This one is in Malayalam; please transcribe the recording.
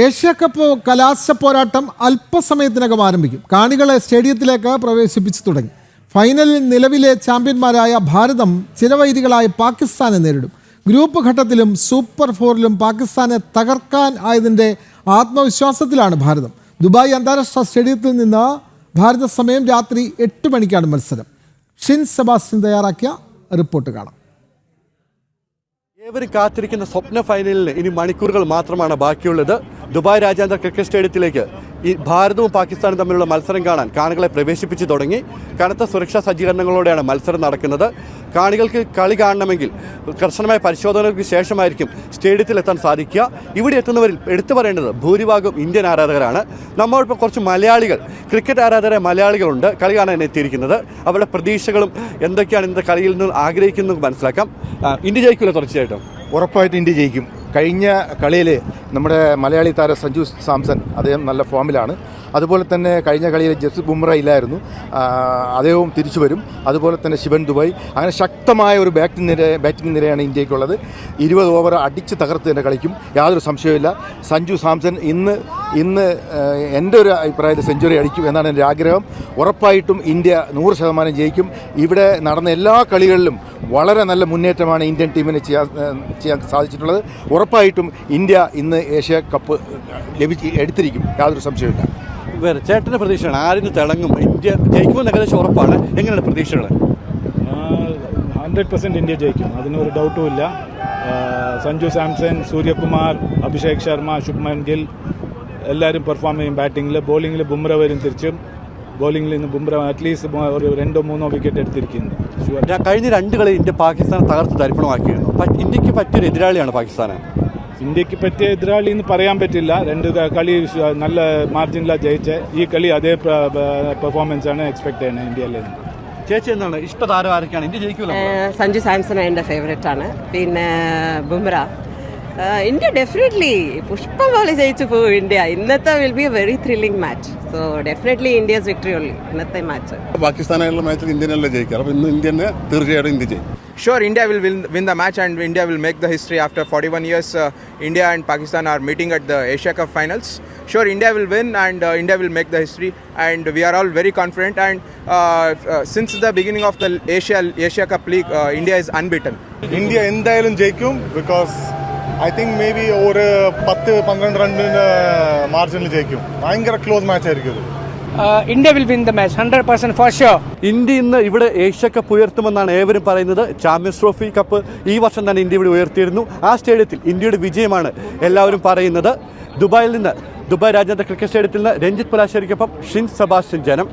ഏഷ്യ കപ്പ് കലാശ പോരാട്ടം അല്പസമയത്തിനകം ആരംഭിക്കും. കാണികളെ സ്റ്റേഡിയത്തിലേക്ക് പ്രവേശിപ്പിച്ചു തുടങ്ങി. ഫൈനലിൽ നിലവിലെ ചാമ്പ്യന്മാരായ ഭാരതം ചിരവൈരികളായ പാകിസ്ഥാനെ നേരിടും. ഗ്രൂപ്പ് ഘട്ടത്തിലും സൂപ്പർ ഫോറിലും പാകിസ്ഥാനെ തകർക്കാൻ ആയതിൻ്റെ ആത്മവിശ്വാസത്തിലാണ് ഭാരതം. ദുബായ് അന്താരാഷ്ട്ര സ്റ്റേഡിയത്തിൽ നിന്ന് ഭാരത സമയം രാത്രി 8 മണിക്കാണ് മത്സരം. ഷിൻ സെബാസ്റ്റ്യൻ തയ്യാറാക്കിയ റിപ്പോർട്ട് കാണാം. ഏവരും കാത്തിരിക്കുന്ന സ്വപ്ന ഫൈനലിന് ഇനി മണിക്കൂറുകൾ മാത്രമാണ് ബാക്കിയുള്ളത്. ദുബായ് രാജ്യാന്തര ക്രിക്കറ്റ് സ്റ്റേഡിയത്തിലേക്ക് ഈ ഭാരതവും പാകിസ്ഥാനും തമ്മിലുള്ള മത്സരം കാണാൻ കാണികളെ പ്രവേശിപ്പിച്ചു തുടങ്ങി. കനത്ത സുരക്ഷാ സജ്ജീകരണങ്ങളോടെയാണ് മത്സരം നടക്കുന്നത്. കാണികൾക്ക് കളി കാണണമെങ്കിൽ കർശനമായ പരിശോധനകൾക്ക് ശേഷമായിരിക്കും സ്റ്റേഡിയത്തിലെത്താൻ സാധിക്കുക. ഇവിടെ എത്തുന്നവരിൽ എടുത്തു പറയേണ്ടത് ഭൂരിഭാഗം ഇന്ത്യൻ ആരാധകരാണ്. നമ്മളിപ്പോൾ കുറച്ച് മലയാളികൾ, ക്രിക്കറ്റ് ആരാധകരായ മലയാളികളുണ്ട് കളി കാണാൻ എത്തിയിരിക്കുന്നത്. അവരുടെ പ്രതീക്ഷകളും എന്തൊക്കെയാണ് ഇന്നത്തെ കളിയിൽ നിന്ന് ആഗ്രഹിക്കുന്നത് മനസ്സിലാക്കാം. ഇന്ത്യ ജയിക്കില്ല തീർച്ചയായിട്ടും. ഉറപ്പായിട്ട് ഇന്ത്യ ജയിക്കും. കഴിഞ്ഞ കളിയിൽ നമ്മുടെ മലയാളി താരം സഞ്ജു സാംസൺ അദ്ദേഹം നല്ല ഫോമിലാണ്. അതുപോലെ തന്നെ കഴിഞ്ഞ കളിയിൽ ജസ്പ്രീത് ബുംറ ഇല്ലായിരുന്നു, അദ്ദേഹവും തിരിച്ചു വരും. അതുപോലെ തന്നെ ശിവൻ ദുബായ്, അങ്ങനെ ശക്തമായ ഒരു ബാറ്റിംഗ് നിരയാണ് ഇന്ത്യക്കുള്ളത്. 20 ഓവർ അടിച്ച് തകർത്ത് തന്നെ കളിക്കും, യാതൊരു സംശയവുമില്ല. സഞ്ജു സാംസൺ ഇന്ന് എൻ്റെ ഒരു അഭിപ്രായത്തിൽ സെഞ്ചുറി അടിക്കും എന്നാണ് എൻ്റെ ആഗ്രഹം. ഉറപ്പായിട്ടും ഇന്ത്യ 100% ജയിക്കും. ഇവിടെ നടന്ന എല്ലാ കളികളിലും വളരെ നല്ല മുന്നേറ്റമാണ് ഇന്ത്യൻ ടീമിന് ചെയ്യാൻ സാധിച്ചിട്ടുള്ളത്. ഉറപ്പായിട്ടും ഇന്ത്യ ഇന്ന് ഏഷ്യ കപ്പ് എടുത്തിരിക്കും, യാതൊരു സംശയമില്ല. വേറെ ചേട്ടൻ്റെ പ്രതീക്ഷയാണ് ആരിന് തിളങ്ങും? ഇന്ത്യ ജയിക്കുമെന്ന് ഏകദേശം ഉറപ്പാണ്. എങ്ങനെയാണ് പ്രതീക്ഷകൾ? 100% ഇന്ത്യ ജയിക്കും, അതിനൊരു ഡൗട്ടും ഇല്ല. സഞ്ജു സാംസൺ, സൂര്യകുമാർ, അഭിഷേക് ശർമ്മ, ശുഭ്മാൻ ഗിൽ എല്ലാവരും പെർഫോം ചെയ്യും. ബാറ്റിങ്ങിൽ, ബോളിങ്ങിൽ ബുംറ വരും തിരിച്ചും. ബോളിങ്ങിൽ നിന്ന് ബുംറ അറ്റ്ലീസ്റ്റ് ഒരു 2-3 വിക്കറ്റ് എടുത്തിരിക്കുന്നു. കഴിഞ്ഞ 2 കളി ഇന്ത്യ പാകിസ്ഥാനെ തകർത്ത് തരിപ്പണമാക്കിയിരുന്നു. ഇന്ത്യക്ക് പറ്റിയൊരു എതിരാളിയാണ് പാകിസ്ഥാൻ. ഇന്ത്യക്ക് പറ്റിയ എതിരാളി എന്ന് പറയാൻ പറ്റില്ല. 2 കളി നല്ല മാർജിനിലാണ് ജയിച്ചത്. ഈ കളി അതേ പെർഫോമൻസ് ആണ് എക്സ്പെക്ട് ചെയ്യുന്നത് ഇന്ത്യയിൽ നിന്ന്. ചേച്ചി എന്താണ് ഇഷ്ടതാരം ആരൊക്കെയാണ്? ഇന്ത്യ ജയിക്കുമല്ലോ. സഞ്ജു സാംസൺ എൻ്റെ ഫേവറേറ്റ് ആണ്. പിന്നെ ബുംറ. ഇന്ത്യ ഡെഫിനറ്റ്ലി പുഷ്പം പോലെ ജയിച്ചു പോകും ഇന്ത്യ. ഇന്നത്തെ will be A very thrilling match. So definitely India's victory ഉള്ളി ഇന്നത്തെ മാച്ച്. പാകിസ്ഥാനായുള്ള മാച്ചിൽ ഇന്ത്യനല്ലേ ജയിക്കുക, അപ്പോൾ ഇന്ന് ഇന്ത്യനെ തീർച്ചയായിട്ടും ഇന്ത്യ ജയിക്കും. Sure, India will win the match and India will make the history. After 41 years, India and Pakistan are meeting at the Asia Cup finals. Sure, India will win and India will make the history, and we are all very confident. And since the beginning of the Asia Cup League, India is unbeaten. India എന്തായാലും ജയിക്കും. Because I think may be ഒരു 10-12 റണ്ണിന് മാർജിനിൽ ജയിക്കും. ഭയങ്കര ക്ലോസ് മാച്ച് ആയിരിക്കും. India will win the match 100% for sure. India ഇന്ന് ഇവിടെ ഏഷ്യ കപ്പ് ഉയർത്തുമെന്നാണ് ഏവരും പറയുന്നത്. ചാമ്പ്യൻസ് ട്രോഫി കപ്പ് ഈ വർഷം തന്നെ ഇന്ത്യ ഇവിടെ ഉയർത്തിയിരുന്നു. ആ സ്റ്റേഡിയത്തിൽ ഇന്ത്യയുടെ വിജയമാണ് എല്ലാവരും പറയുന്നത്. ദുബായിൽ നിന്ന്, ദുബായ് രാജ്യാന്തര ക്രിക്കറ്റ് സ്റ്റേഡിയത്തിൽ നിന്ന് രഞ്ജിത്ത് പുലാശ്ശേരിക്കൊപ്പം ഷിൻ സെബാസ്റ്റ്യൻ, ജനം.